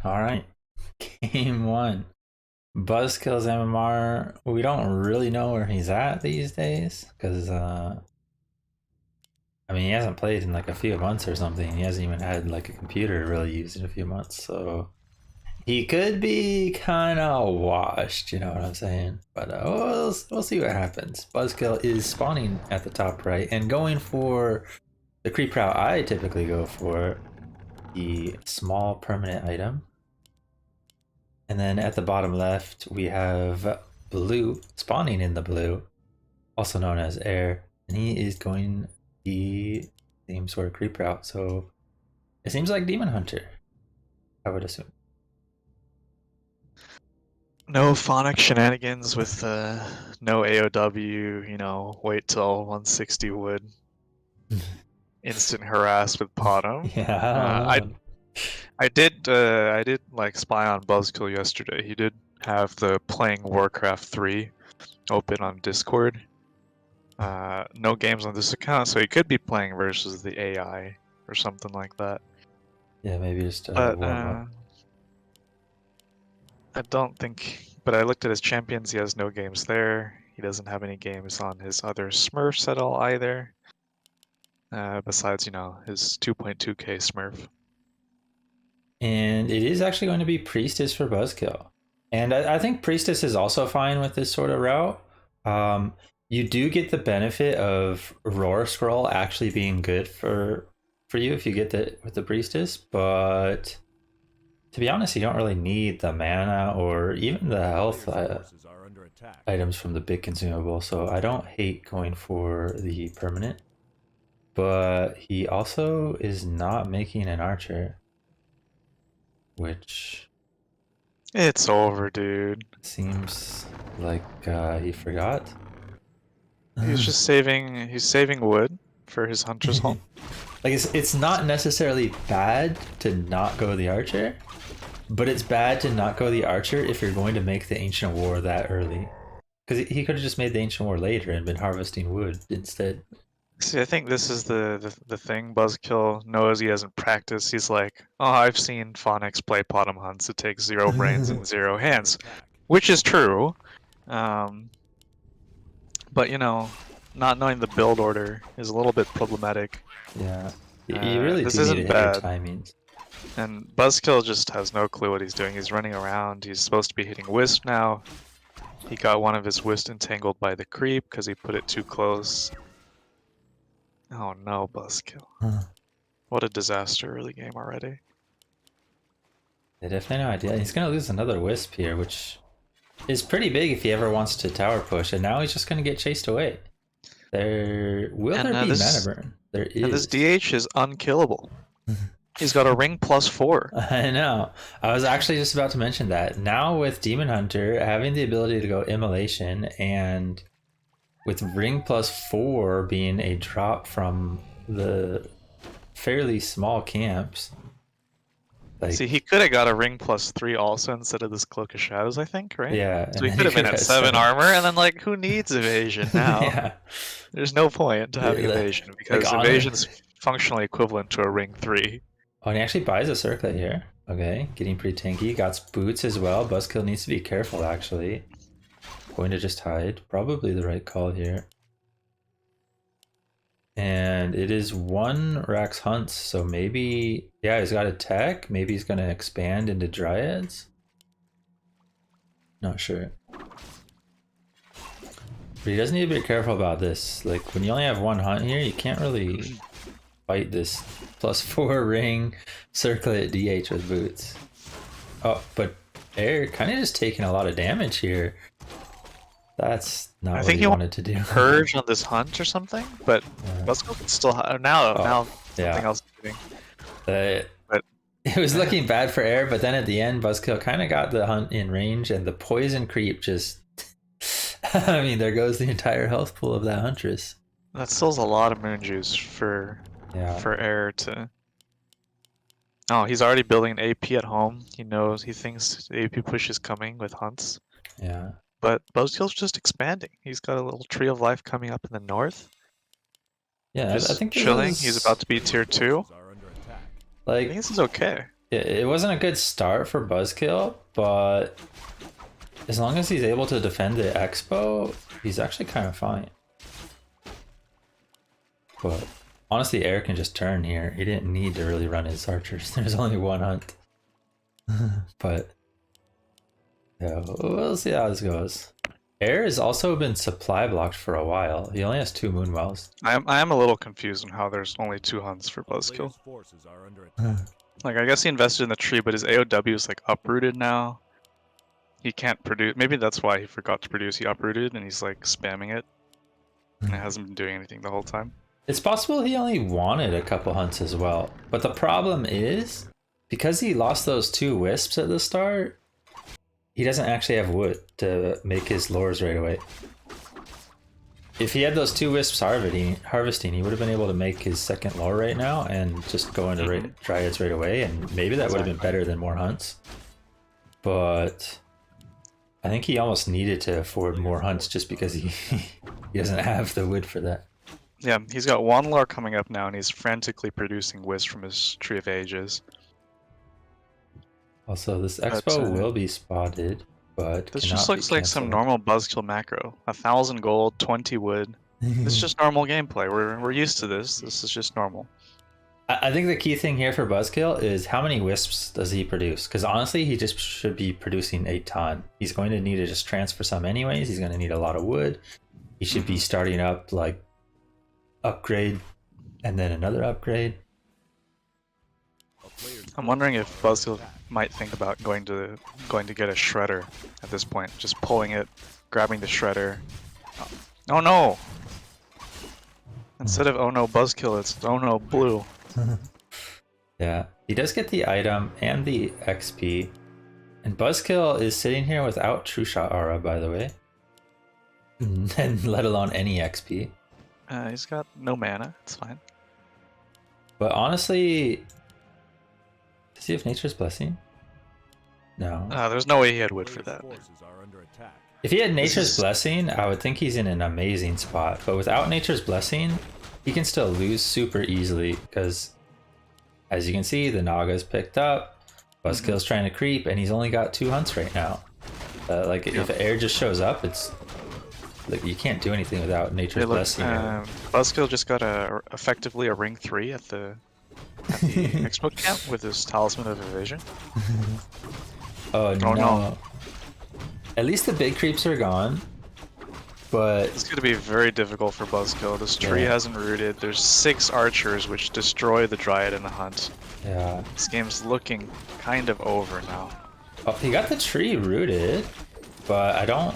All right. Game one. Buzzkill's MMR. We don't really know where he's at these days because, I mean, he hasn't played in like a few months or something. He hasn't even had like a computer really used in a few months. So he could be kind of washed, you know what I'm saying? But we'll see what happens. Buzzkill is spawning at the top right and going for the creep route I typically go for, the small permanent item. And then at the bottom left, we have blue spawning in the blue, also known as air. And he is going the same sort of creep route. So it seems like Demon Hunter, I would assume. No Phonic shenanigans with no AOW, wait till 160 wood. Instant harass with Potom. Yeah, I don't know. I did like spy on Buzzkill yesterday. He did have the playing Warcraft 3 open on Discord. No games on this account, so he could be playing versus the AI or something like that. Yeah, maybe just warm up. I don't think, but I looked at his champions, he has no games there. He doesn't have any games on his other Smurfs at all either. Besides, his 2.2k Smurf. And it is actually going to be Priestess for Buzzkill. And I think Priestess is also fine with this sort of route. You do get the benefit of Roar Scroll actually being good for you if you get that with the Priestess, but to be honest, you don't really need the mana or even the health items from the big consumable, so I don't hate going for the permanent. But he also is not making an archer, which It's over, dude. seems like he forgot. He's just saving wood for his hunter's home. Like it's not necessarily bad to not go the archer, but it's bad to not go the archer if you're going to make the ancient war that early. Because he could have just made the ancient war later and been harvesting wood instead. See, I think this is the thing. Buzzkill knows he hasn't practiced. He's like, oh, I've seen Phonix play Potom hunts. It takes 0 brains and 0 hands, which is true. But not knowing the build order is a little bit problematic. Yeah, you really this do isn't need to hit your bad. timings. And Buzzkill just has no clue what he's doing. He's running around. He's supposed to be hitting Wisp now. He got one of his Wisp entangled by the creep because he put it too close. Oh no, Buzzkill. Huh. What a disaster early game already. They definitely no idea. He's going to lose another Wisp here, which is pretty big if he ever wants to tower push. And now he's just going to get chased away. There be mana burn? There is. And this DH is unkillable. He's got a ring +4. I know. I was actually just about to mention that. Now with Demon Hunter having the ability to go Immolation and with ring +4 being a drop from the fairly small camps. See, he could have got a ring +3 also instead of this Cloak of Shadows, I think, right? Yeah. So he could have been at 7 armor, and then who needs evasion now? Yeah. There's no point to having evasion because evasion's functionally equivalent to a ring 3. Oh, and he actually buys a circlet here. Okay, getting pretty tanky. Got boots as well. Buzzkill needs to be careful, actually. Going to just hide. Probably the right call here. And it is 1 Rax Hunts, so maybe... Yeah, he's got a tech. Maybe he's going to expand into Dryads. Not sure. But he does need to be careful about this. Like, when you only have 1 hunt here, you can't really fight this +4 ring circlet DH with boots. Oh, but Air kind of just taking a lot of damage here. That's not what he wanted to do. Purge on this hunt or something, but Buzzkill can still now something else is doing. But it was looking bad for Air, but then at the end, Buzzkill kind of got the hunt in range, and the poison creep just... I mean, there goes the entire health pool of that Huntress. That still's a lot of moon juice for Air to... Oh, he's already building an AP at home. He thinks the AP push is coming with hunts. Yeah. But Buzzkill's just expanding. He's got a little tree of life coming up in the north. Yeah, just I think chilling. He's about to be tier 2. Like, I think this is okay. It wasn't a good start for Buzzkill, but as long as he's able to defend the Expo, he's actually kind of fine. But honestly, Air can just turn here. He didn't need to really run his archers. There's only one hunt. But yeah, we'll see how this goes. Air has also been supply blocked for a while. He only has 2 Moonwells. I am a little confused on how there's only 2 hunts for Buzzkill. Like, I guess he invested in the tree, but his AOW is like uprooted now. He can't produce. Maybe that's why he forgot to produce. He uprooted and he's like spamming it. And it hasn't been doing anything the whole time. It's possible he only wanted a couple hunts as well. But the problem is, because he lost those 2 wisps at the start, he doesn't actually have wood to make his lures right away. If he had those 2 wisps harvesting, he would have been able to make his second lure right now and just go into dryads right away, and maybe that would have been better than more hunts. But I think he almost needed to afford more hunts just because he doesn't have the wood for that. Yeah, he's got 1 lure coming up now, and he's frantically producing wisps from his Tree of Ages. Also, this Expo will be spotted, but this just looks like some normal Buzzkill macro. 1,000 gold, 20 wood. It's just normal gameplay. We're used to this. This is just normal. I think the key thing here for Buzzkill is how many wisps does he produce? Because honestly, he just should be producing a ton. He's going to need to just transfer some anyways. He's going to need a lot of wood. He should be starting up like upgrade and then another upgrade. I'm wondering if Buzzkill might think about going to get a shredder at this point. Just pulling it, grabbing the shredder. Oh no! Instead of oh no Buzzkill, it's oh no blue. Yeah, he does get the item and the XP. And Buzzkill is sitting here without True Shot Aura, by the way. And let alone any XP. He's got no mana, it's fine. But honestly, does he have Nature's Blessing? No. There's no way he had wood for that. If he had Nature's Blessing, I would think he's in an amazing spot. But without Nature's Blessing, he can still lose super easily because, as you can see, the Naga's picked up. Buzzkill's trying to creep, and he's only got 2 hunts right now. Like, if Air just shows up, it's like you can't do anything without Nature's Blessing. Buzzkill just got effectively a ring 3 at the Expo camp with his Talisman of Evasion. Oh no. At least the big creeps are gone. But it's going to be very difficult for Buzzkill. This tree hasn't rooted. There's 6 archers which destroy the Dryad in the hunt. Yeah. This game's looking kind of over now. Oh, he got the tree rooted, but I don't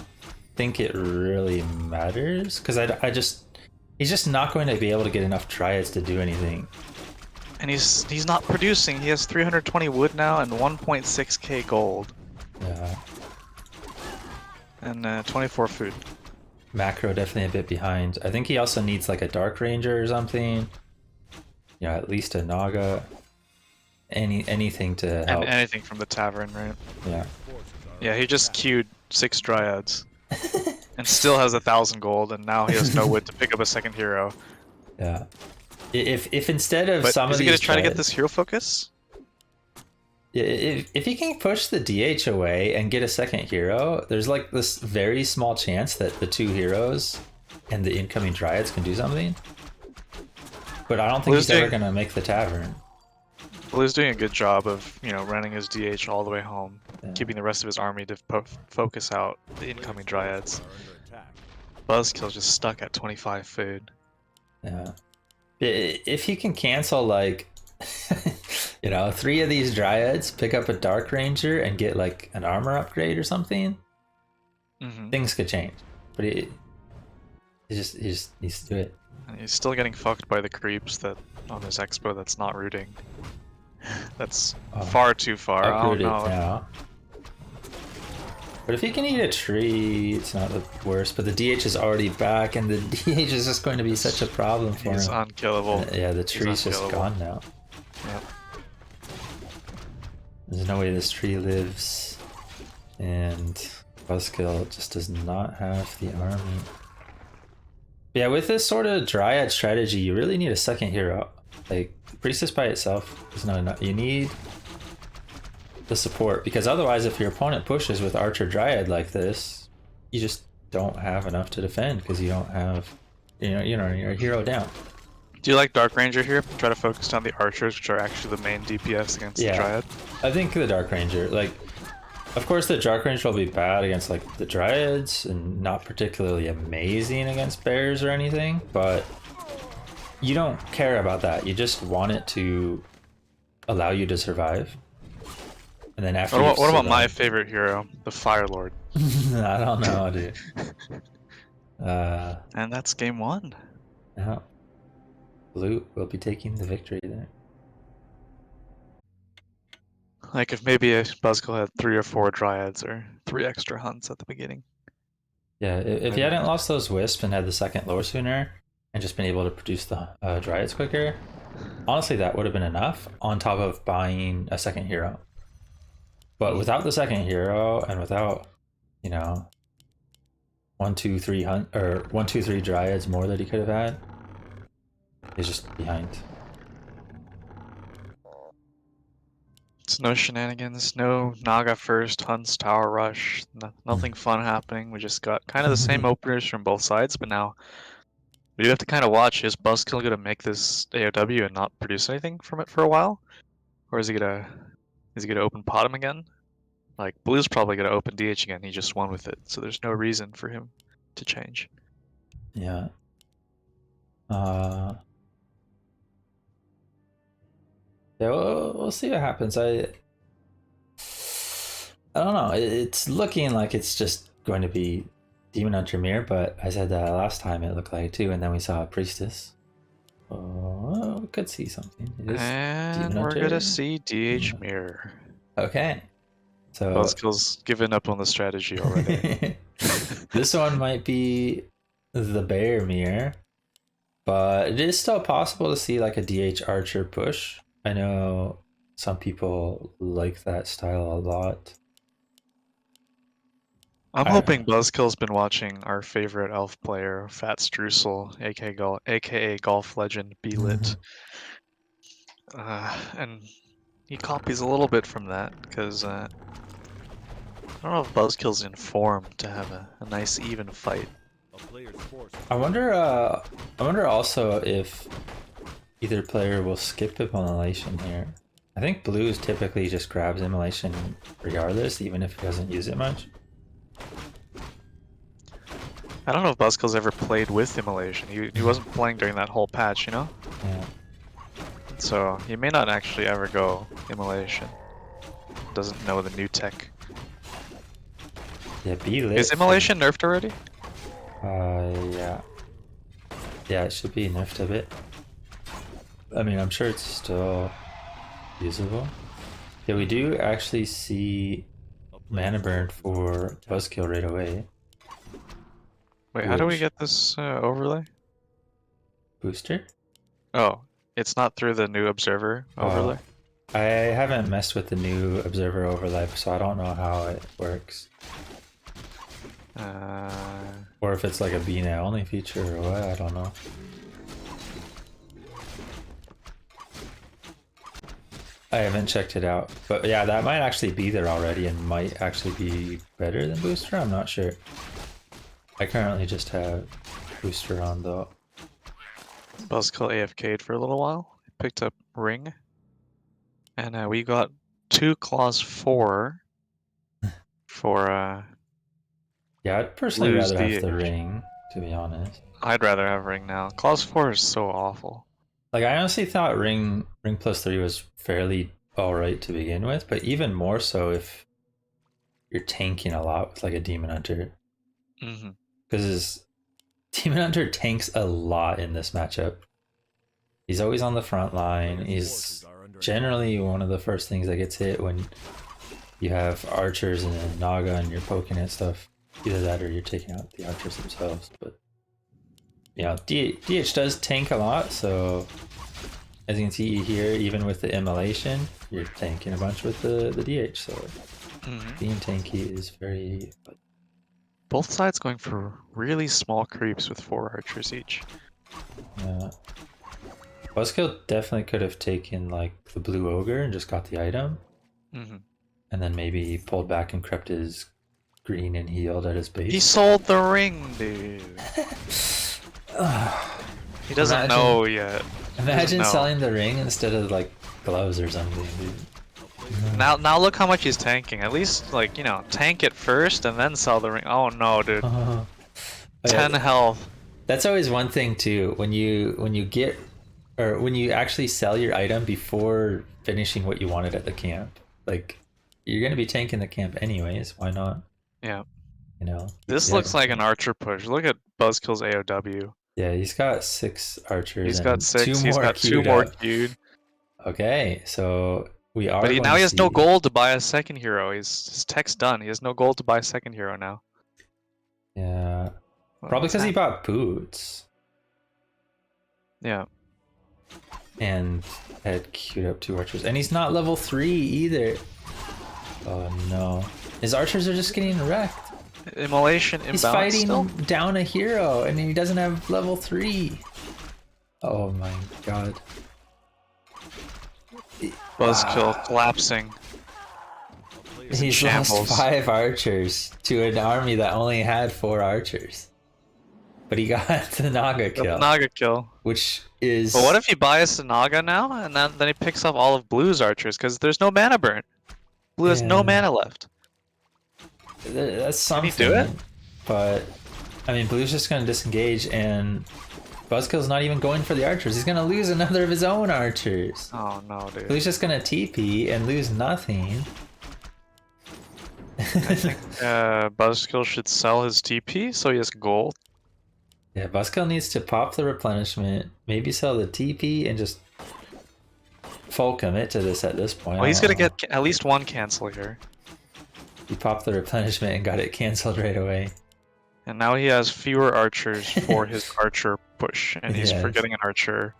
think it really matters because he's just not going to be able to get enough Dryads to do anything. And he's not producing. He has 320 wood now and 1.6k gold. Yeah. And 24 food. Macro definitely a bit behind. I think he also needs like a Dark Ranger or something. Yeah, at least a Naga. Anything to help. And anything from the tavern, right? Yeah. Yeah, he just queued 6 Dryads. And still has 1,000 gold, and now he has no wood to pick up a second hero. Yeah. If instead of some of these, is he gonna try to get this hero focus? If he can push the DH away and get a second hero, there's like this very small chance that the 2 heroes and the incoming Dryads can do something. But I don't think he's ever gonna make the tavern. Blue's doing a good job of, running his DH all the way home, keeping the rest of his army to focus out the incoming Dryads. Buzzkill's just stuck at 25 food. Yeah. If he can cancel like 3 of these Dryads, pick up a Dark Ranger and get like an armor upgrade or something, things could change. But he just needs to do it. And he's still getting fucked by the creeps that on his expo that's not rooting. That's far too far. Oh no. Now. But if he can eat a tree, it's not the worst. But the DH is already back, and the DH is just going to be such a problem for him. He's unkillable. Yeah, the tree's just gone now. Yep. There's no way this tree lives. And Buzzkill just does not have the army. Yeah, with this sort of Dryad strategy, you really need a second hero. Like, Priestess by itself is not enough. You need the support, because otherwise if your opponent pushes with Archer Dryad like this, you just don't have enough to defend because you don't have, your hero down. Do you like Dark Ranger here? Try to focus on the archers, which are actually the main DPS against the Dryad. I think the Dark Ranger, like, of course the Dark Ranger will be bad against like the Dryads and not particularly amazing against bears or anything, but you don't care about that. You just want it to allow you to survive. And then after what about my favorite hero, the Fire Lord? I don't know, dude. And that's game 1. Yeah. Blue will be taking the victory there. Like if maybe a Buzzkill had 3 or 4 Dryads or 3 extra hunts at the beginning. Yeah, if he hadn't lost those Wisps and had the second lore sooner and just been able to produce the Dryads quicker, honestly that would have been enough on top of buying a second hero. But without the second hero and without, 1, 2, 3 Dryads more that he could have had, he's just behind. It's no shenanigans, no Naga first, Hunts, Tower Rush, nothing fun happening. We just got kind of the same openers from both sides, but now we do have to kind of watch, is Buzzkill going to make this AOW and not produce anything from it for a while? Or is he going to open pot him again? Like, Blue's probably going to open DH again, he just won with it, so there's no reason for him to change. Yeah. Yeah, we'll see what happens. I don't know. It's looking like it's just going to be Demon Hunter Mirror, but I said that last time it looked like it too, and then we saw a Priestess. Oh, we could see something. And we're going to see DH Mirror. Okay. So Buzzkill's given up on the strategy already. This one might be the Bear Mirror, but it is still possible to see like a DH Archer push. I know some people like that style a lot. I'm hoping Buzzkill's been watching our favorite elf player, Fat Streusel, aka Golf Legend B-Lit. And he copies a little bit from that, because I don't know if Buzzkill's in form to have a nice even fight. I wonder also if either player will skip immolation here. I think Blues typically just grabs immolation regardless, even if he doesn't use it much. I don't know if Buzzkill's ever played with immolation. He wasn't playing during that whole patch, you know? Yeah. So he may not actually ever go immolation. Doesn't know the new tech. Yeah, B-Lit. Is immolation nerfed already? Yeah. Yeah, it should be nerfed a bit. I mean, I'm sure it's still usable. Yeah, we do actually see mana burn for Buzzkill right away. Wait, how do we get this overlay? Booster? Oh, it's not through the new observer overlay? I haven't messed with the new observer overlay, so I don't know how it works. Or if it's like a BNA only feature or what, I don't know. I haven't checked it out, but yeah, that might actually be there already and might actually be better than Booster, I'm not sure. I currently just have Booster on though. Buzzkill AFK'd for a little while, picked up Ring, and we got 2 Claws 4 for yeah, I'd personally Blues rather have DH. the Ring, to be honest. I'd rather have Ring now. Claws 4 is so awful. Like, I honestly thought Ring +3 was fairly alright to begin with, but even more so if you're tanking a lot with like a Demon Hunter. Because Demon Hunter tanks a lot in this matchup. He's always on the front line. He's generally one of the first things that gets hit when you have archers and then Naga and you're poking at stuff. Either that or you're taking out the archers themselves. But yeah, DH does tank a lot, so as you can see here, even with the immolation, you're tanking a bunch with the DH, so being tanky is very fun. Both sides going for really small creeps with 4 archers each. Yeah. Buzzkill definitely could have taken like the blue ogre and just got the item. And then maybe he pulled back and crept his green and healed at his base. He sold the ring, dude. He doesn't know yet. Imagine selling the ring instead of like gloves or something, dude. Now look how much he's tanking. At least, like, you know, tank it first and then sell the ring. Oh no, dude. 10 health. That's always one thing too. When you get, or when you actually sell your item before finishing what you wanted at the camp, like you're gonna be tanking the camp anyways. Why not? Yeah. You know. This looks like an archer push. Look at Buzzkill's AOW. Yeah, he's got 6 archers. He's got 6. He's got 2 more queued. Okay, so we are. But now he has no gold to buy a second hero. His tech's done. He has no gold to buy a second hero now. Yeah, probably because he bought boots. Yeah. And had queued up 2 archers, and he's not level 3 either. Oh no, his archers are just getting wrecked. Immolation inbound. He's fighting still? down a hero, and he doesn't have level 3. Oh my god. Buzzkill collapsing. He's lost 5 archers to an army that only had 4 archers. But he got the Naga kill. Naga kill. Which is... But what if he buys the Naga now, and then he picks up all of Blue's archers, because there's no mana burn. Blue has no mana left. That's something. Can he do it? But, I mean, Blue's just going to disengage, and Buzzkill's not even going for the archers. He's going to lose another of his own archers. Oh no, dude. Blue's just going to TP and lose nothing. I think Buzzkill should sell his TP so he has gold. Yeah, Buzzkill needs to pop the replenishment, maybe sell the TP, and just full commit to this at this point. Well, he's going to get at least 1 cancel here. He popped the replenishment and got it canceled right away. And now he has fewer archers for his archer push, and he's forgetting an archer.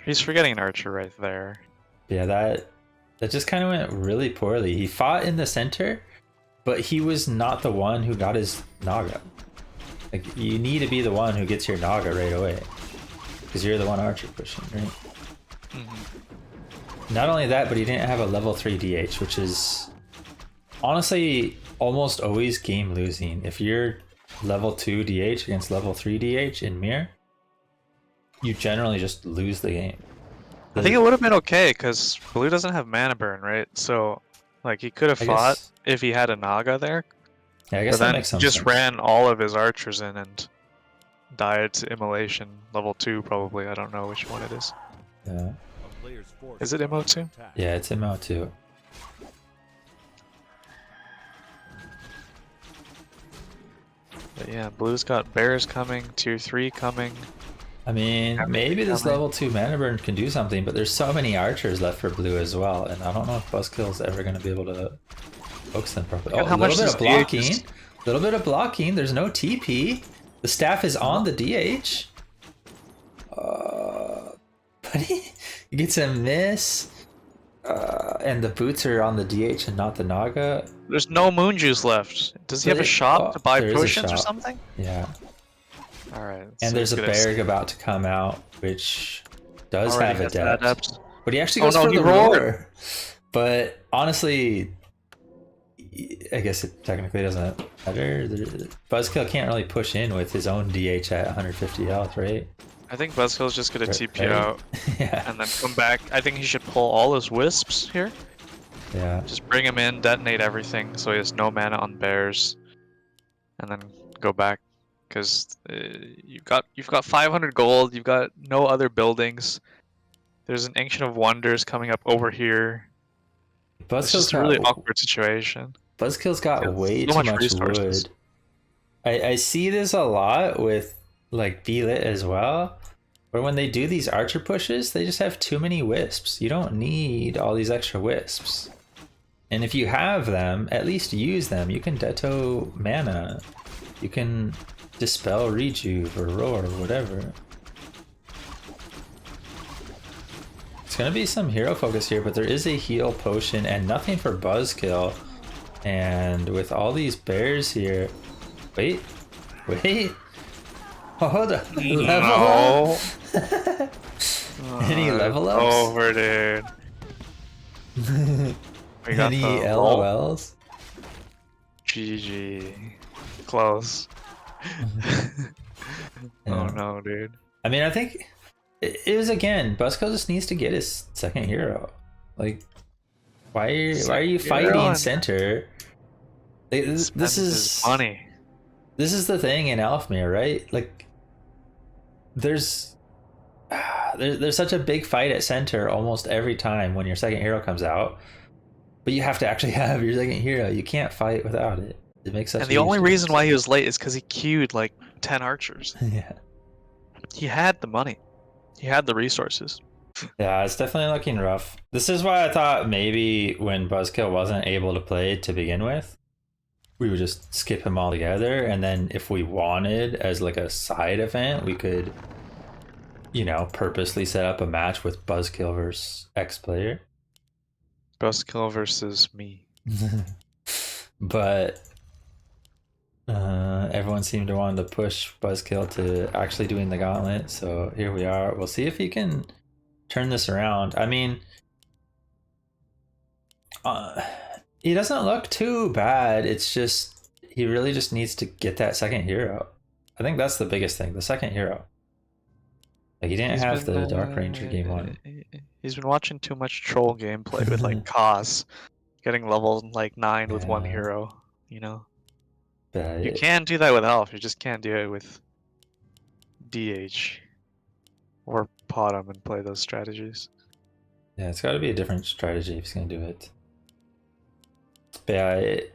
He's forgetting an archer right there. Yeah, that just kind of went really poorly. He fought in the center, but he was not the one who got his Naga. Like, you need to be the one who gets your Naga right away, because you're the one archer pushing, right? Mm-hmm. Not only that, but he didn't have a level 3 DH, which is honestly almost always game losing. If you're level 2 DH against level 3 DH in Mirror, you generally just lose the game. I think it would have been okay, because Blue doesn't have mana burn, right? So, like, he could have fought if he had a Naga there. Yeah, I guess that makes sense. He just ran all of his archers in and died to Immolation. Level 2, probably. I don't know which one it is. Yeah. Is it Immo 2? Yeah, it's Immo 2. But yeah, Blue's got bears coming, tier 3 coming. I mean, maybe this level 2 mana burn can do something, but there's so many archers left for Blue as well, and I don't know if Buzzkill's ever going to be able to focus them properly. Oh, a little bit of blocking. A little bit of blocking. There's no TP. The staff is on the DH. But he gets a miss. And the boots are on the DH and not the Naga. There's no moon juice left. Does he have a shop to buy potions or something? Yeah. Alright. And there's a Berg about to come out, which does have Adept. But he actually goes for the roar. But honestly, I guess it technically doesn't matter. Buzzkill can't really push in with his own DH at 150 health, right? I think Buzzkill's just gonna TP out and then come back. I think he should pull all his wisps here. Yeah. Just bring him in, detonate everything, so he has no mana on bears, and then go back. Because you've got 500 gold. You've got no other buildings. There's an Ancient of Wonders coming up over here. It's just a really awkward situation. Buzzkill's got way too much wood. I see this a lot with like B-Lit as well, where when they do these archer pushes, they just have too many wisps. You don't need all these extra wisps. And if you have them, at least use them. You can Deto mana. You can Dispel Rejuve or Roar or whatever. It's gonna be some hero focus here, but there is a heal potion and nothing for Buzzkill. And with all these bears here... Wait. Hold on. Level up? Any level ups? Over, dude. We got Any the roll. LOLs? GG. Close. Yeah. Oh no, dude. I mean, I think it was again. Buzzkill just needs to get his second hero. Like, why are you fighting center? Like, this is money. This is the thing in Alfmere, right? Like, there's such a big fight at center almost every time when your second hero comes out, but you have to actually have your second hero. You can't fight without it. It makes such. And the only reason why he was late is because he queued like 10 archers. Yeah. He had the money. He had the resources. Yeah, it's definitely looking rough. This is why I thought maybe when Buzzkill wasn't able to play to begin with, we would just skip him altogether, and then if we wanted as like a side event, we could, you know, purposely set up a match with Buzzkill versus X player. Buzzkill versus me. But everyone seemed to want to push Buzzkill to actually doing the Gauntlet, so here we are. We'll see if he can turn this around. I mean, he doesn't look too bad. It's just he really just needs to get that second hero. I think that's the biggest thing, the second hero. Like, he didn't have the Dark Ranger game one. He's been watching too much troll gameplay with like Kaz getting level like 9 with one hero, you know. But you can do that with Elf, you just can't do it with DH or Potom and play those strategies. Yeah, it's got to be a different strategy if he's gonna do it. But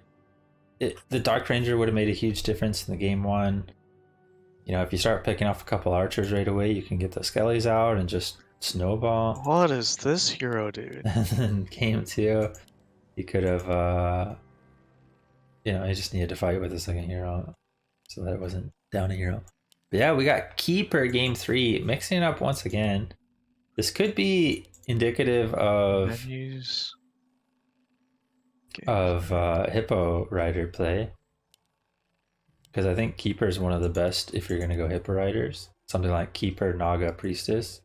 yeah, the Dark Ranger would have made a huge difference in the game one. You know, if you start picking off a couple archers right away, you can get the skellies out and just snowball. What is this hero, dude? And then game two, you could have, you know, you just needed to fight with the second hero, so that it wasn't down a hero. But yeah, we got Keeper game 3, mixing it up once again. This could be indicative of menus. Of Hippo Rider play, because I think Keeper is one of the best if you're gonna go Hippo Riders. Something like Keeper, Naga, Priestess.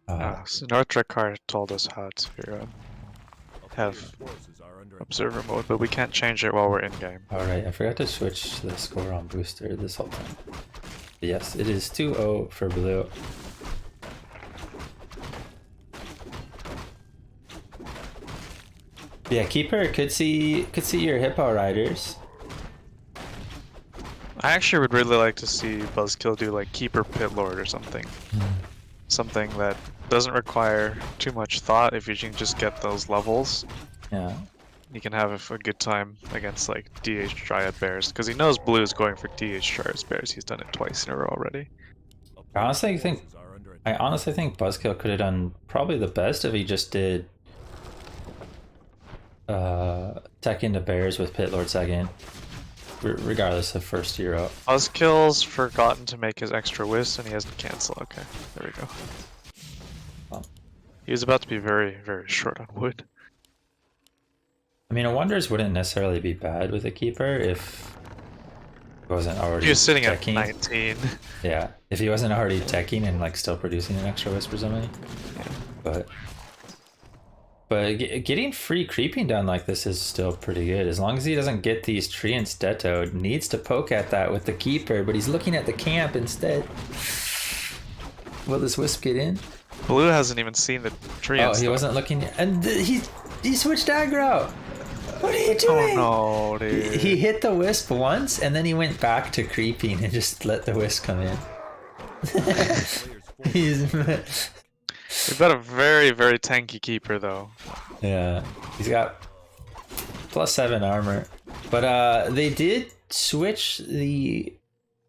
So Northrakar told us how to have observer mode, but we can't change it while we're in game. Alright, I forgot to switch the score on booster this whole time. But yes, it is 2-0 for blue. Yeah, Keeper could see your Hippo Riders. I actually would really like to see Buzzkill do like Keeper Pit Lord or something. Something that doesn't require too much thought. If you can just get those levels, yeah, you can have a good time against like DH Dryad Bears, because he knows blue is going for DH Dryad Bears. He's done it twice in a row already. I honestly think Buzzkill could have done probably the best if he just did tech into bears with Pit Lord second, regardless of first hero. Buzzkill's forgotten to make his extra whist and he hasn't canceled. Okay, there we go. He was about to be very, very short on wood. I mean, a Wonders wouldn't necessarily be bad with a Keeper if he wasn't already. He was sitting teching. at 19. Yeah, if he wasn't already teching and like still producing an extra whist or something. Yeah. But getting free creeping done like this is still pretty good. As long as he doesn't get these treants detoed, needs to poke at that with the Keeper, but he's looking at the camp instead. Will this wisp get in? Blue hasn't even seen the treants. Oh, he wasn't looking. And he switched aggro. What are you doing? Oh no, dude. He hit the wisp once, and then he went back to creeping and just let the wisp come in. We've got a very, very tanky Keeper, though. Yeah, he's got +7 armor. But they did switch the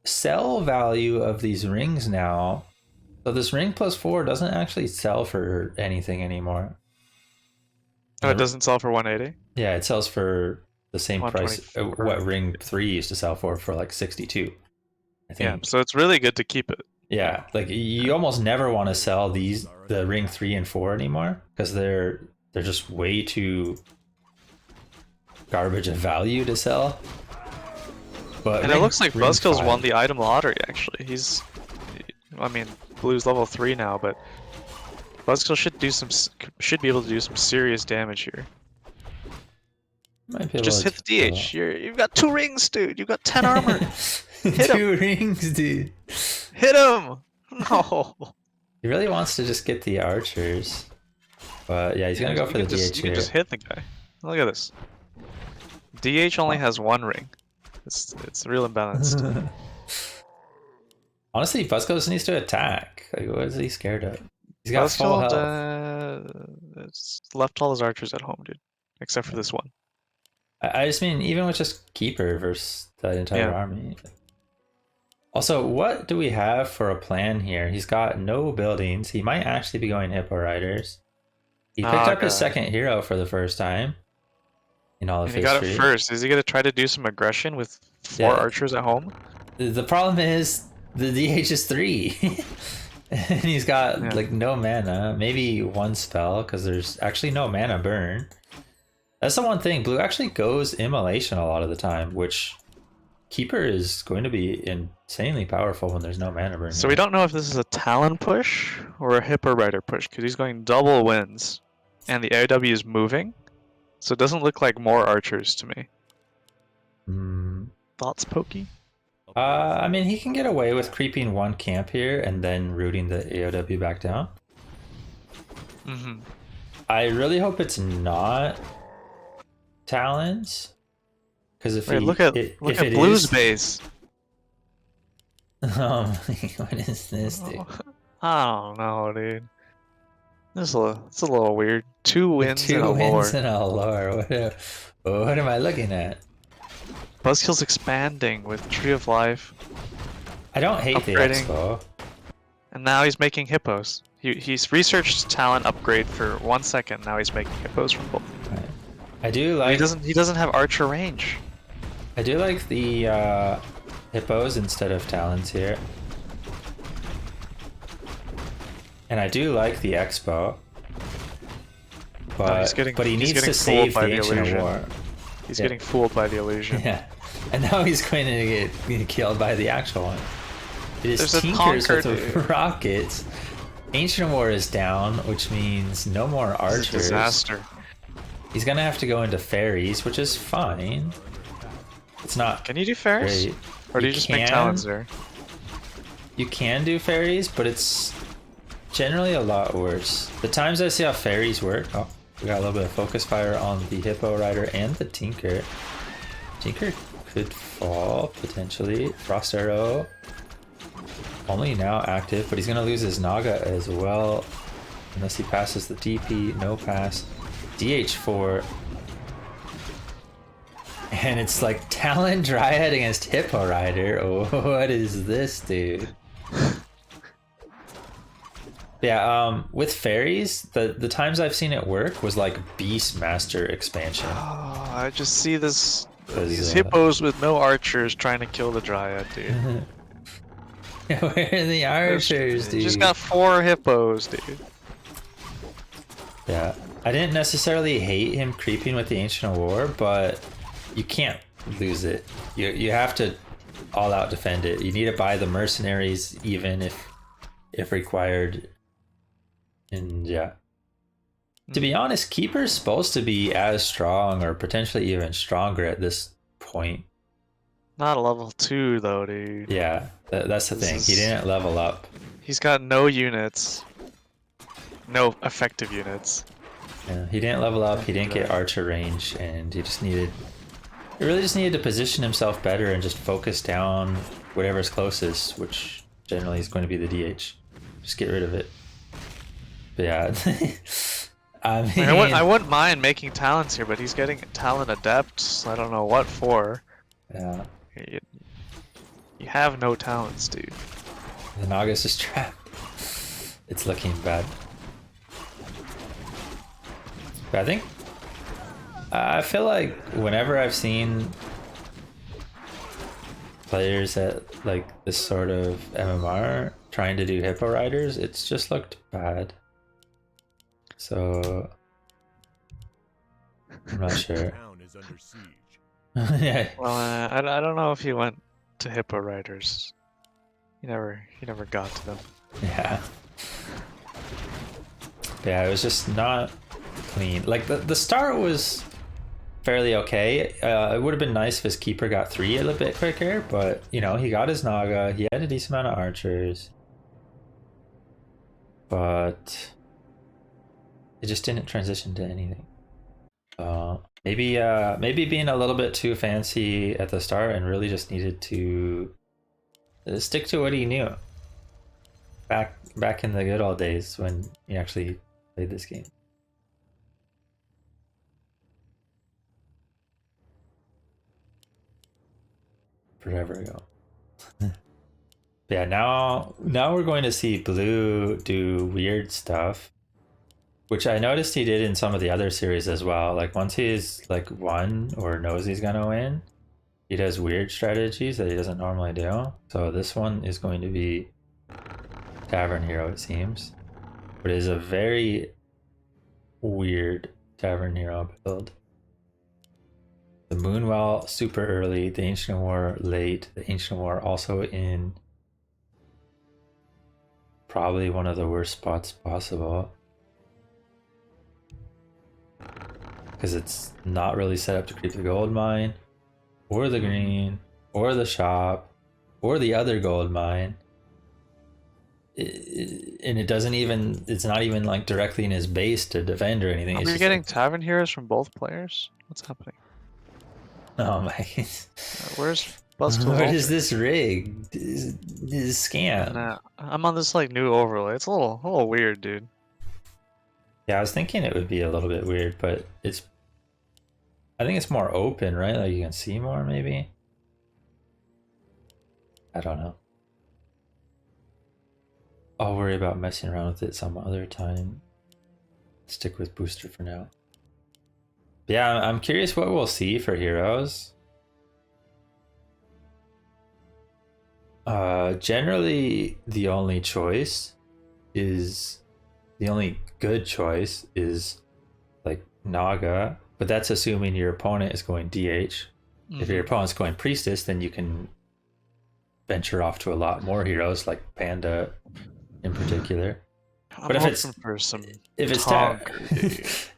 sell value of these rings now. So this ring +4 doesn't actually sell for anything anymore. Oh, it doesn't sell for 180? Yeah, it sells for the same price what ring 3 used to sell for like 62. I think. Yeah, so it's really good to keep it. Yeah, like you almost never want to sell the ring 3 and 4 anymore, because they're just way too garbage of value to sell. But and it looks like Buzzkill's won the item lottery. Actually, I mean, Blue's level 3 now, but Buzzkill should be able to do some serious damage here. Might be able Just to hit the DH. You've got 2 rings, dude. You've got 10 armor. Hit 2 rings, dude. Hit him! No. He really wants to just get the archers. But yeah, he's gonna go for the DH You here. can just hit the guy. Look at this. DH only has 1 ring. It's real imbalanced. Honestly, Buzzkill just needs to attack. Like, what is he scared of? He's got full health. It's left all his archers at home, dude. Except for this one. I just mean, even with just Keeper versus the entire army. Also, what do we have for a plan here? He's got no buildings. He might actually be going Hippo Riders. He picked up his second hero for the first time in all of history. He got it first. Is he going to try to do some aggression with 4 archers at home? The problem is the DH is 3. And he's got like no mana. Maybe 1 spell because there's actually no mana burn. That's the one thing. Blue actually goes Immolation a lot of the time, which Keeper is going to be insanely powerful when there's no mana burn. So we don't know if this is a Talon push or a Hippo Rider push because he's going double wins and the AOW is moving. So it doesn't look like more archers to me. Thoughts, Pokey? I mean, he can get away with creeping 1 camp here and then rooting the AOW back down. I really hope it's not Talons. Because if look at Blue's base. Oh, what is this, dude? I don't know, dude. It's a little weird. 2 wins and a lore. 2 wins and a lore. What am I looking at? Buzzkill's expanding with Tree of Life. I don't hate the expo. And now he's making hippos. He's researched talent upgrade for 1 second. Now he's making hippos from both. Right. I do like. He doesn't have archer range. I do like the hippos instead of talons here. And I do like the expo. But, he needs to save the Ancient War. He's getting fooled by the illusion. Yeah. And now he's going to get killed by the actual one. It is Tinkers with the rockets. Ancient War is down, which means no more archers. It's a disaster. He's going to have to go into fairies, which is fine. It's not. Can you do fairies? Great. Or do you just make talons there? You can do fairies, but it's generally a lot worse. The times I see how fairies work. Oh, we got a little bit of focus fire on the Hippo Rider and the Tinker. Tinker could fall potentially. Frost Arrow only now active, but he's gonna lose his Naga as well unless he passes the DP. No pass. DH4. And it's like Talon Dryad against Hippo Rider. Oh, what is this, dude? Yeah, with fairies, the times I've seen it work was like Beastmaster expansion. Oh, I just see these hippos with no archers trying to kill the Dryad, dude. Where are the archers, dude? Just got 4 hippos, dude. Yeah, I didn't necessarily hate him creeping with the Ancient War, but you can't lose it. You have to all out defend it. You need to buy the mercenaries even if required. And yeah. To be honest, Keeper's supposed to be as strong or potentially even stronger at this point. Not a level 2 though, dude. Yeah, that's the thing. He didn't level up. He's got no units. No effective units. Yeah, he didn't level up, he didn't get archer range, and he really just needed to position himself better and just focus down whatever's closest, which generally is going to be the DH. Just get rid of it. But yeah. I mean, I wouldn't mind making talents here, but he's getting talent adepts. I don't know what for. Yeah. You have no talents, dude. The Nagas is trapped. It's looking bad. But I think I feel like whenever I've seen players at like this sort of MMR trying to do Hippo Riders, it's just looked bad. So I'm not sure. Yeah. Well, I don't know if he went to Hippo Riders. He never got to them. Yeah. Yeah, it was just not clean. Like the start was fairly okay. It would have been nice if his keeper got 3 a little bit quicker, but you know, he got his Naga, he had a decent amount of archers. But it just didn't transition to anything. Maybe being a little bit too fancy at the start and really just needed to stick to what he knew. Back in the good old days when he actually played this game. Forever ago. Yeah, now we're going to see Blue do weird stuff, which I noticed he did in some of the other series as well. Like once he's like won or knows he's gonna win, he does weird strategies that he doesn't normally do. So this one is going to be Tavern Hero, it seems, but it is a very weird Tavern Hero build. The Moonwell super early, the Ancient War late, the Ancient War also in probably one of the worst spots possible. Because it's not really set up to creep the gold mine, or the green, or the shop, or the other gold mine. And it doesn't even, it's not even like directly in his base to defend or anything. Are It's we just getting like, Tavern Heroes from both players? What's happening? oh my. Where's Buzzkill? Where is this rig? This is scam. Nah, I'm on this like new overlay. It's a little weird, dude. Yeah, I was thinking it would be a little bit weird, but I think it's more open, right? Like you can see more, maybe? I don't know. I'll worry about messing around with it some other time. Stick with booster for now. Yeah, I'm curious what we'll see for heroes. Generally, the only good choice is like Naga, but that's assuming your opponent is going DH. If your opponent's going Priestess, then you can venture off to a lot more heroes, like Panda in particular. I'm But if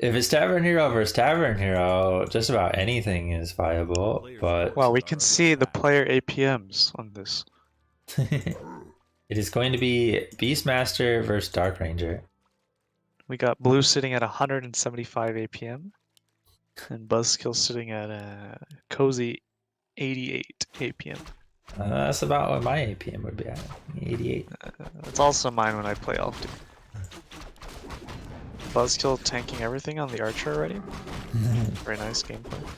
it's Tavern Hero versus Tavern Hero, just about anything is viable. But well, we can see the player APMs on this. it is going to be Beastmaster versus Dark Ranger. We got Blue sitting at 175 APM, and Buzzkill sitting at a cozy 88 APM. That's about what my APM would be at, 88. That's also mine when I play Elf. Buzzkill tanking everything on the Archer already. Very nice gameplay.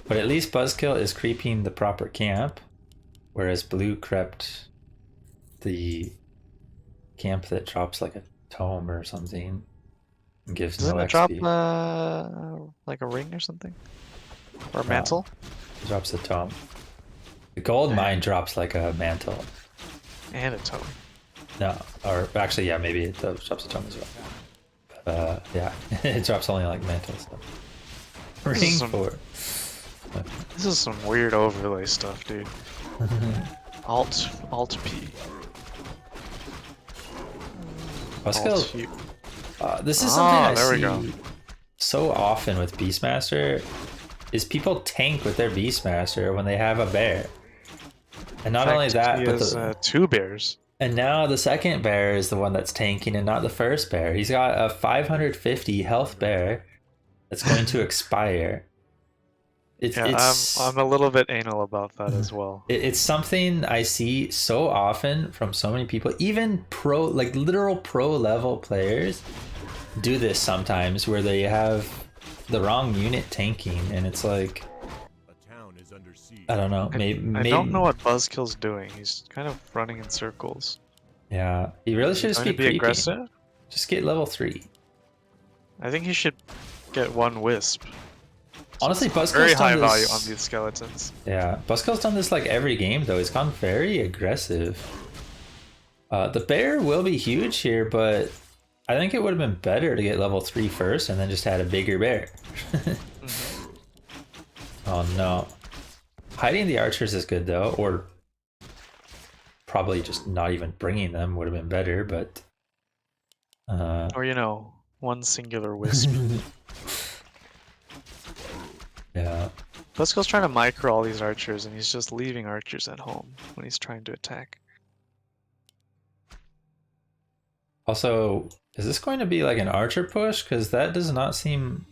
But at least Buzzkill is creeping the proper camp, whereas Blue crept the camp that drops like a tome or something and gives Doesn't no it drop XP. like a ring or something? Or a mantle? It drops a tome. The gold mine drops like a mantle. And a tome. No, or actually, yeah, maybe it drops a tome as well. Yeah, it drops only like mantle stuff. Ring 4. This is some weird overlay stuff, dude. Alt P. Buzzkill. This is something I see so often with Beastmaster. Is people tank with their Beastmaster when they have a bear, and not only that, but the 2 bears. And now the second bear is the one that's tanking, and not the first bear. He's got a 550 health bear that's going to expire. I'm a little bit anal about that as well. It's something I see so often from so many people, even literal pro level players do this sometimes, where they have the wrong unit tanking, and it's like, I don't know. Maybe I don't know what Buzzkill's doing. He's kind of running in circles. Yeah, he really should just be aggressive. Just get level 3. I think he should get 1 wisp. Honestly, Buzzkill's very high done value this... on these skeletons. Yeah, Buzzkill's done this like every game though. He's gone very aggressive. The bear will be huge here, but I think it would have been better to get level 3 first and then just had a bigger bear. Oh no. Hiding the archers is good though, or probably just not even bringing them would have been better, but Or, you know, one singular wisp. Yeah. Buzzkill's trying to micro all these archers, and he's just leaving archers at home when he's trying to attack. Also, is this going to be like an archer push? Because that does not seem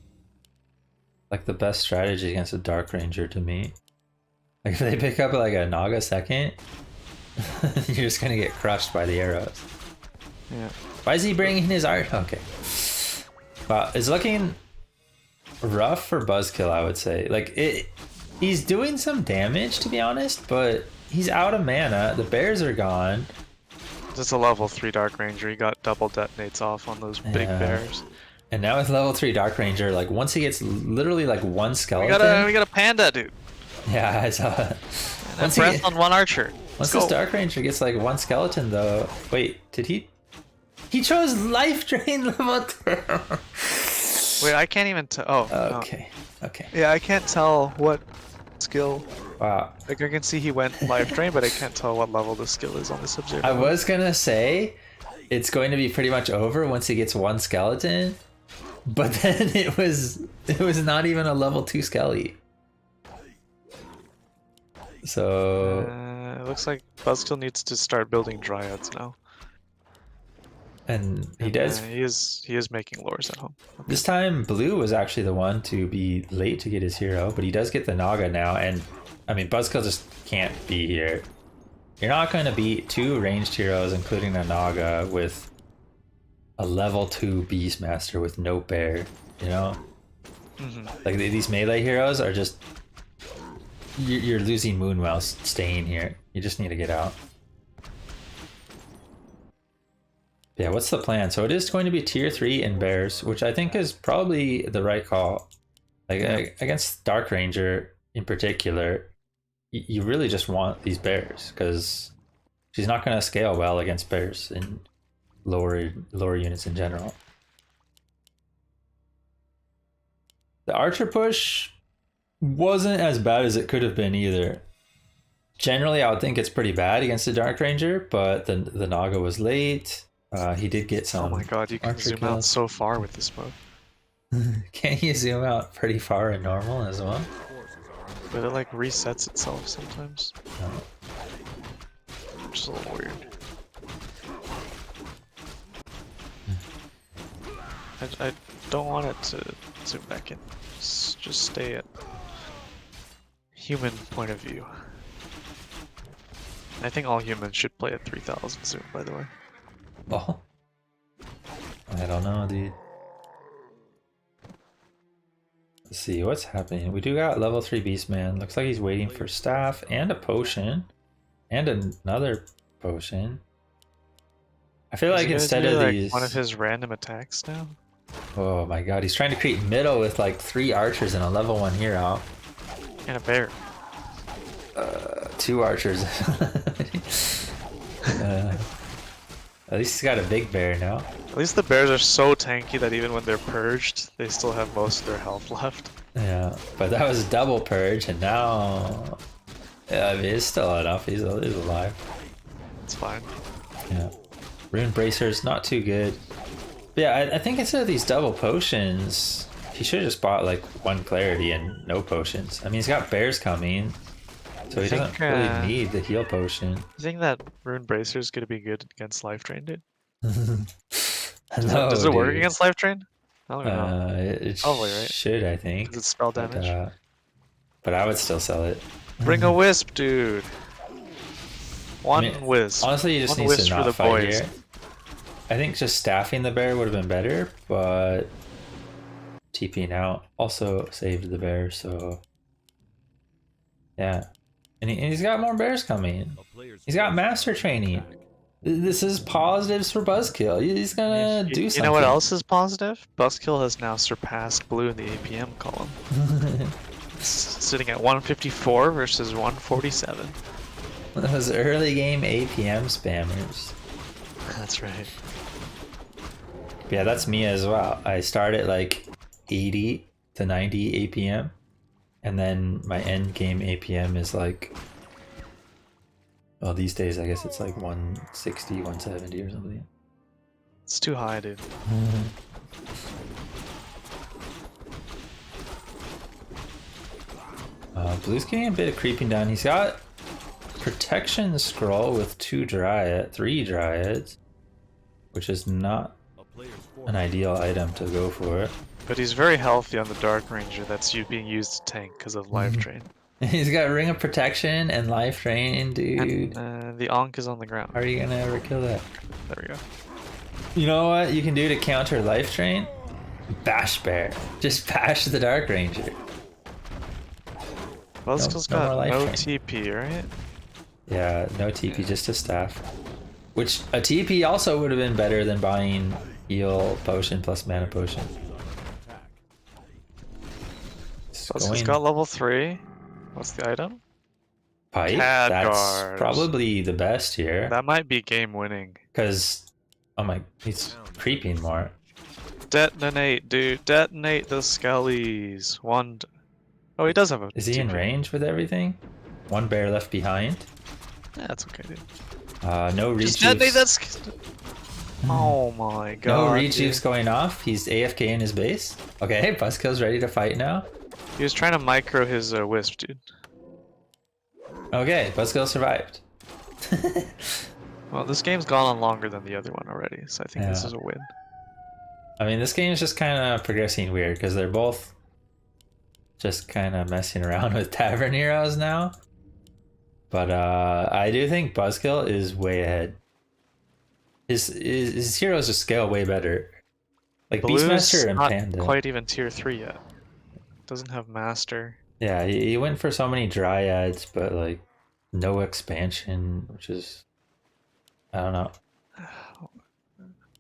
like the best strategy against a Dark Ranger to me. Like if they pick up like a Naga second, you're just gonna get crushed by the arrows. Yeah. Why is he bringing his art? Okay. Wow, it's looking rough for Buzzkill, I would say. Like he's doing some damage to be honest, but he's out of mana. The bears are gone. Just a level 3 Dark Ranger. He got double detonates off on those big bears. And now with level 3 Dark Ranger, like once he gets literally like one skeleton. We got a panda, dude. Yeah, I saw it. And breath on one archer. Once this Dark Ranger gets like one skeleton though. Wait, did he? He chose Life Drain level 2. Wait, I can't even tell. Oh. Okay. No. Okay. Yeah, I can't tell what skill. Wow. Like I can see he went Life Drain, but I can't tell what level the skill is on this observer. I was gonna say it's going to be pretty much over once he gets one skeleton, but then it was not even a level 2 skelly. So it looks like Buzzkill needs to start building dryads now. And he does. He is making lures at home. Okay. This time, Blue was actually the one to be late to get his hero, but he does get the Naga now. And I mean, Buzzkill just can't be here. You're not going to beat 2 ranged heroes, including a Naga, with a level 2 Beastmaster with no bear. You know, like these melee heroes are just. You're losing Moonwell staying here. You just need to get out. Yeah, what's the plan? So it is going to be tier 3 in bears, which I think is probably the right call. Like against Dark Ranger in particular, you really just want these bears because she's not going to scale well against bears and lower units in general. The archer push wasn't as bad as it could have been either. Generally, I would think it's pretty bad against the Dark Ranger, but the Naga was late. He did get some. Oh my god, you can zoom out so far with this mode. Can't you zoom out pretty far in normal as well? But it like resets itself sometimes. No. Which is a little weird. I don't want it to zoom back in. Just stay at human point of view. I think all humans should play at 3000 zoom, by the way. Oh, I don't know, dude. Let's see what's happening. We do got level 3 Beastman. Looks like he's waiting for staff and a potion and another potion. I feel like instead of like these, one of his random attacks now. Oh my god, he's trying to create middle with like 3 archers and a level 1 hero. And a bear. 2 archers. At least he's got a big bear now. At least the bears are so tanky that even when they're purged, they still have most of their health left. Yeah, but that was double purge, and now, yeah, I mean, it's still enough. He's alive. It's fine. Yeah, rune bracers not too good. But yeah, I think instead of these double potions, he should have just bought like 1 clarity and no potions. I mean, he's got bears coming, so he doesn't really need the heal potion. You think that rune bracer is gonna be good against life drain, dude? No, does it work against life drain? I don't know. It Probably, right? should, I think. Does it spell damage? But I would still sell it. Bring a wisp, dude. One wisp. Honestly, you just need to not fight here. I think just staffing the bear would have been better, but TPing out also saved the bear, so yeah. And he's got more bears coming. He's got master training. This is positives for Buzzkill. He's gonna do something. You know what else is positive? Buzzkill has now surpassed Blue in the APM column. Sitting at 154 versus 147. Those early game APM spammers. That's right. Yeah, that's me as well. I start at like 80 to 90 APM, and then my end game APM is like, well, these days I guess it's like 160, 170 or something. It's too high, dude. Blue's getting a bit of creeping down. He's got protection scroll with 3 dryads, which is not an ideal item to go for. But he's very healthy on the Dark Ranger that's being used to tank because of Life Drain. He's got Ring of Protection and Life Drain, dude. And the Ankh is on the ground. How are you gonna ever kill that? There we go. You know what you can do to counter Life Drain? Bash Bear. Just bash the Dark Ranger. Buzzkill's got no TP, right? Yeah, no TP, just a staff. Which, a TP also would have been better than buying heal potion plus mana potion. Buzzkill's got level 3. What's the item? Pipe? That's probably the best here. That might be game winning. Because, oh my, he's creeping more. Detonate, dude. Detonate the skellies. Oh, he does have a... Is he in range with everything? 1 bear left behind. Yeah, that's okay, dude. No rejuice. Just detonate that Oh my god. No rejuice going off. He's AFK in his base. Okay, Buzzkill's ready to fight now. He was trying to micro his wisp, dude. Okay, Buzzkill survived. Well, this game's gone on longer than the other one already, so I think this is a win. I mean, this game is just kind of progressing weird because they're both just kind of messing around with Tavern Heroes now. But I do think Buzzkill is way ahead. His heroes just scale way better. Like Blue's Beastmaster and not Panda. Quite even tier 3 yet. Doesn't have Master. Yeah, he went for so many dryads, but like no expansion, which is, I don't know.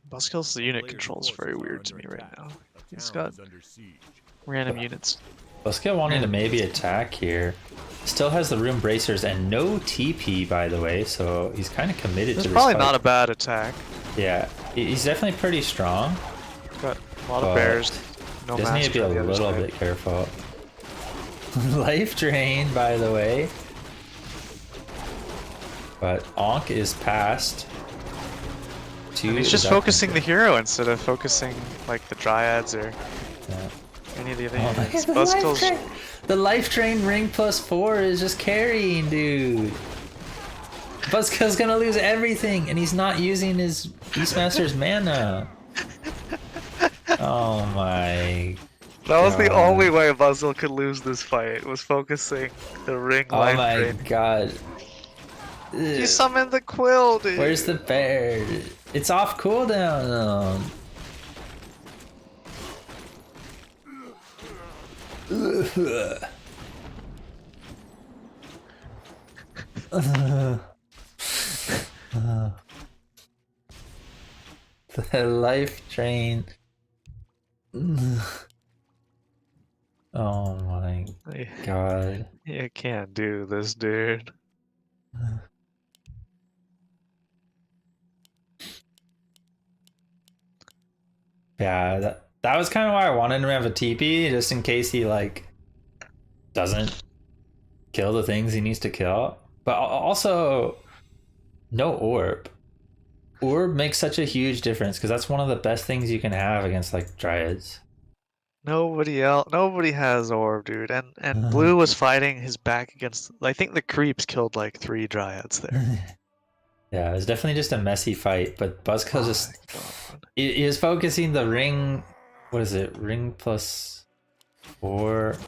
Buzzkill's unit control is very weird to me right now. He's got random units. Buzzkill wanting to maybe attack here. Still has the Room Bracers and no TP, by the way, so he's kind of committed to this probably fight. Not a bad attack. Yeah, he's definitely pretty strong. Got a lot of bears. No Does need to be a little bit careful. Life Drain, by the way. But Ankh is passed. And he's just focusing the hero instead of focusing like the dryads or any of the other units. Buzzkill's... The Life Drain ring +4 is just carrying, dude. Buzzkill's gonna lose everything, and he's not using his Beastmaster's mana. Oh my. That was the only way Buzzkill could lose this fight, was focusing the ring Life Drain. Oh my god. You summoned the quill, dude. Where's the bear? It's off cooldown. The Life Drain. Oh my god. You can't do this, dude. Yeah, that was kind of why I wanted him to have a TP, just in case he like doesn't kill the things he needs to kill. But also, no orb. Orb makes such a huge difference because that's one of the best things you can have against like dryads. Nobody has orb, dude. And Blue was fighting his back against. I think the creeps killed like 3 dryads there. Yeah, it was definitely just a messy fight, but Buzzkill just he is focusing the ring. What is it? Ring +4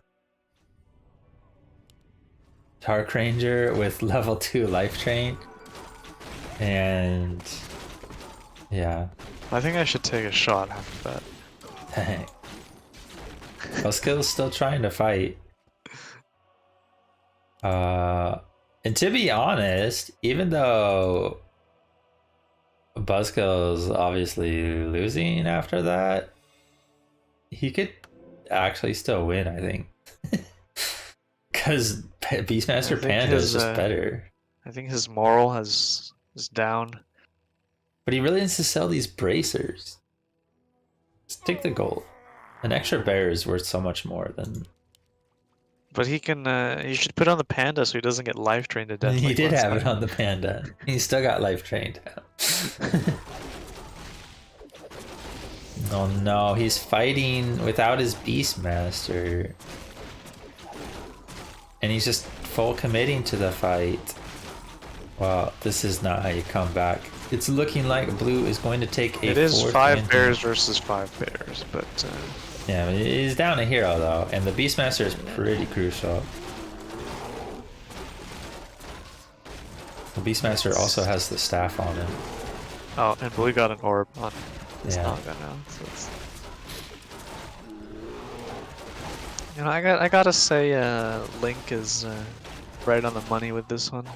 Dark Ranger with level 2 Life Drain, and yeah. I think I should take a shot after that. Dang. Buzzkill's still trying to fight. And to be honest, even though Buzzkill's obviously losing after that, he could actually still win, I think. Because Beastmaster Panda is just better. I think his moral is down. But he really needs to sell these bracers. Just take the gold. An extra bear is worth so much more than... But he can, he should put on the Panda so he doesn't get life drained to death. He did have it on the Panda. He still got life drained. Oh no, he's fighting without his Beastmaster. And he's just full committing to the fight. Well, this is not how you come back. It's looking like blue is going to take a It is fourth 5 win. bears versus 5 bears, but yeah, he's down a hero though, and the Beastmaster is pretty crucial. The Beastmaster also has the staff on him. oh, and blue got an orb on his Yeah. Naga now. So it's... You know, I gotta say, Link is right on the money with this one.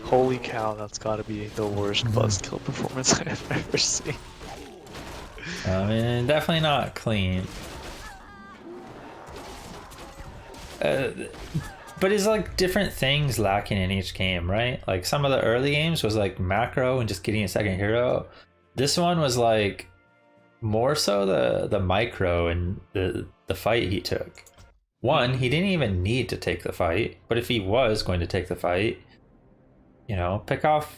Holy cow, that's gotta be the worst Buzzkill performance I've ever seen. I mean, definitely not clean. But it's like different things lacking in each game, right? Like some of the early games was like macro and just getting a second hero. This one was like more so the micro and the fight he took. One, he didn't even need to take the fight, but if he was going to take the fight, you know, pick off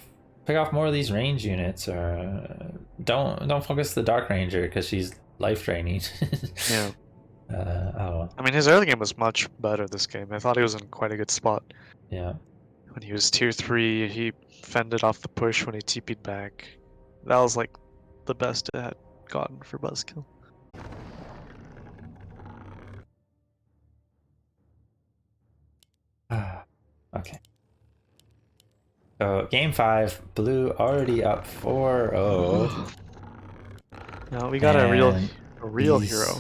more of these range units, or don't focus the Dark Ranger because she's life draining. Yeah. Oh I mean, his early game was much better this game. I thought he was in quite a good spot. yeah. When he was tier 3, he fended off the push when he TP'd back. That was like the best it had gotten for Buzzkill. Okay. So game 5, blue already up 4-0. No, we got a real hero.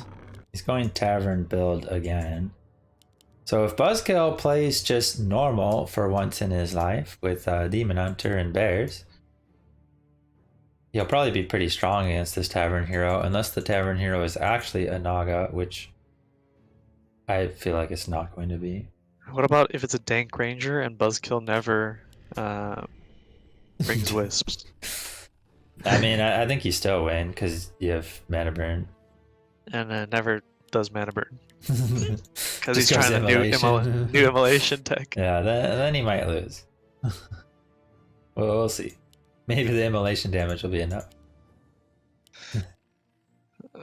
He's going tavern build again. So if Buzzkill plays just normal for once in his life with Demon Hunter and Bears, he'll probably be pretty strong against this tavern hero, unless the tavern hero is actually a Naga, which I feel like it's not going to be. What about if it's a Dank Ranger and Buzzkill never brings Wisps? I mean, I think you still win because you have mana burn. And never does mana burn. Because he's Just goes trying to new immolation tech. Yeah, then he might lose. Well, we'll see. Maybe the immolation damage will be enough.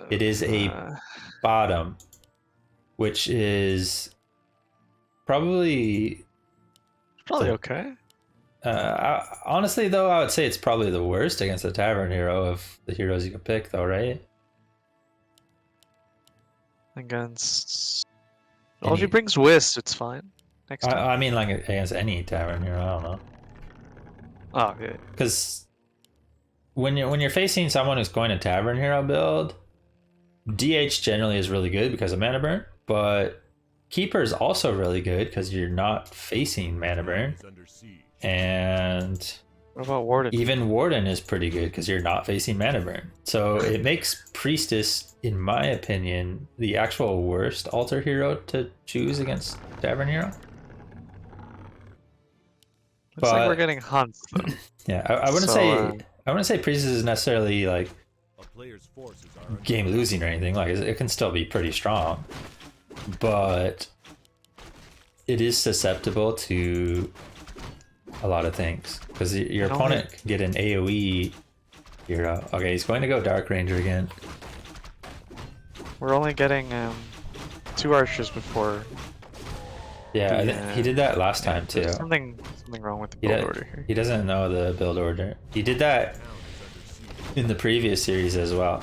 It is a bottom, which is probably okay. Honestly, though, I would say it's probably the worst against the Tavern hero of the heroes you can pick, though, right? Against... Well, if he brings Wisp, it's fine. Next time. I mean, like, against any Tavern hero, I don't know. Oh, yeah. Because when you're facing someone who's going to Tavern hero build, DH generally is really good because of mana burn, but Keeper is also really good because you're not facing mana burn. And what about Warden? Even Warden is pretty good because you're not facing mana burn. So it makes Priestess, in my opinion, the actual worst altar hero to choose against Tavern hero. Looks like we're getting hunts though. Yeah, I wouldn't say Priestess is necessarily like game losing or anything. Like it can still be pretty strong, but it is susceptible to a lot of things because your opponent can get an AoE hero. Okay, he's going to go Dark Ranger again. We're only getting 2 archers before. Yeah, he did that last time too. There's something wrong with the build order here. He doesn't know the build order. He did that in the previous series as well.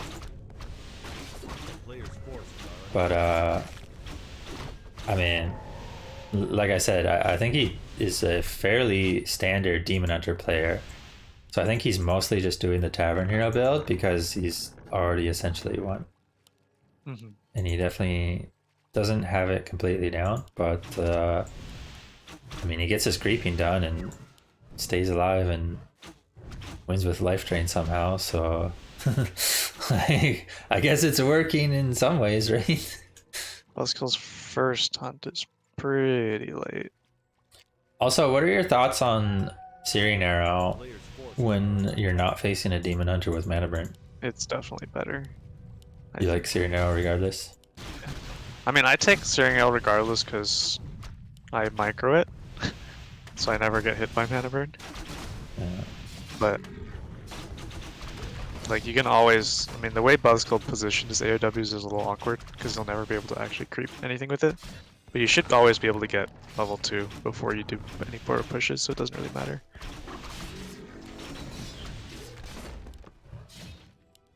But I mean, like I said, I think he is a fairly standard Demon Hunter player. So I think he's mostly just doing the Tavern Hero build because he's already essentially won. Mm-hmm. And he definitely doesn't have it completely down, but I mean, he gets his creeping done and stays alive and wins with life drain somehow, so like, I guess it's working in some ways, right? Buzzkill's first hunt is pretty late. Also, what are your thoughts on Searing Arrow when you're not facing a Demon Hunter with mana burn? It's definitely better. You like Searing Arrow regardless? I mean, I take Searing Arrow regardless because I micro it, so I never get hit by mana burn. Yeah. But Like, you can always, I mean, the way Buzzkill positioned his AOWs is a little awkward, because he'll never be able to actually creep anything with it. But you should always be able to get level 2 before you do any forward pushes, so it doesn't really matter.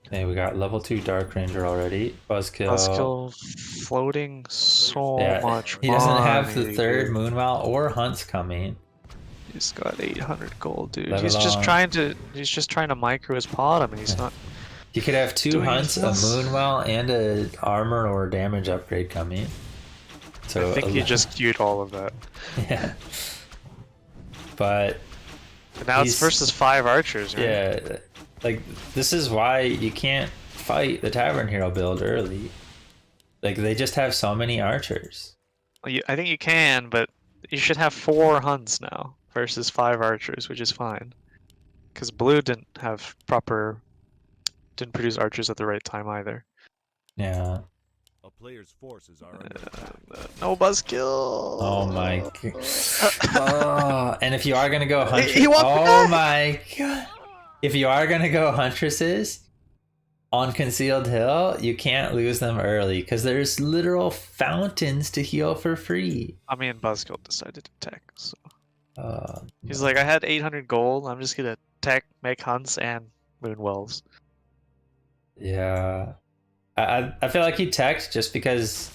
Okay, we got level 2 Dark Ranger already. Buzzkill. Buzzkill floating so much he doesn't have the money, third dude. Moonwell or Hunts coming. He's got 800 gold, dude. Let He's alone- just trying to micro his bottom, and he's not. He could have 2 doing Hunts, a this. Moonwell, and a armor or damage upgrade coming. So I think he just queued all of that. Yeah. But And now it's versus 5 archers, right? yeah, like this is why you can't fight the Tavern Hero build early. Like they just have so many archers. Well, I think you can, but you should have 4 hunts now versus 5 archers, which is fine. Because blue didn't produce archers at the right time either. Yeah. A player's forces are under attack. No Buzzkill. Oh my god. Oh, and if you are gonna go Huntress, He walked oh back. my god. If you are gonna go Huntresses on Concealed Hill, you can't lose them early because there's literal fountains to heal for free. I mean, Buzzkill decided to tech, so Uh, he's like, I had 800 gold. I'm just gonna tech, make hunts, and moonwells. yeah. I feel like he teched just because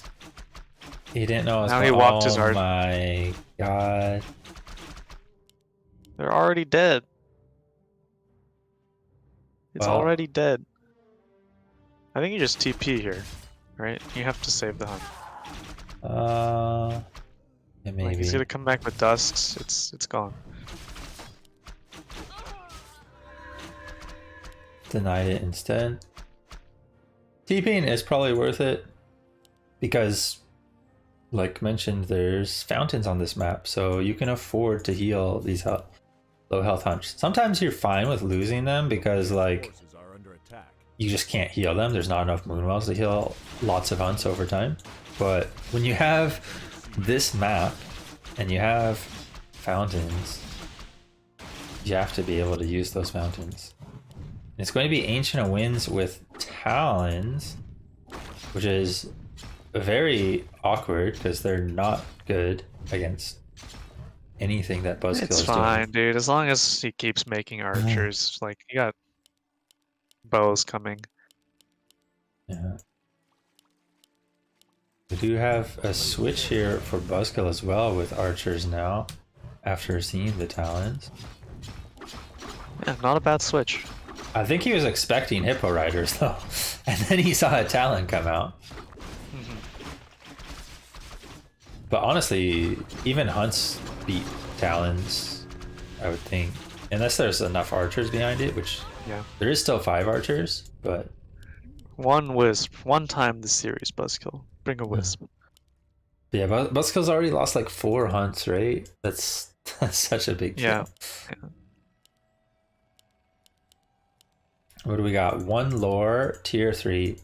he didn't know. Now he walked his Oh arch. my god. They're already dead. It's Well- already dead. I think you just TP here, right? You have to save the hunt. Yeah, Like, maybe. he's gonna come back with dusks. It's gone. Denied it instead. TPing is probably worth it because, like mentioned, there's fountains on this map, so you can afford to heal these low health hunts. Sometimes you're fine with losing them because, like, Forces are under attack. you just can't heal them. There's not enough Moonwells to heal lots of hunts over time. But when you have this map and you have fountains, you have to be able to use those fountains. It's going to be Ancient of Winds with Talons, which is very awkward because they're not good against anything that Buzzkill It's is fine, doing. dude. As long as he keeps making archers, like, you got bows coming. Yeah. We do have a switch here for Buzzkill as well with archers now, after seeing the Talons. Yeah, not a bad switch. I think he was expecting Hippo Riders though, and then he saw a Talon come out. But honestly, even Hunts beat Talons, I would think. Unless there's enough archers behind it, which Yeah. there is still 5 archers, but One wisp. One time this series, Buzzkill. Bring a wisp. yeah, Buzzkill's already lost like 4 Hunts, right? That's such a big Yeah. deal. What do we got? 1 lore, tier 3.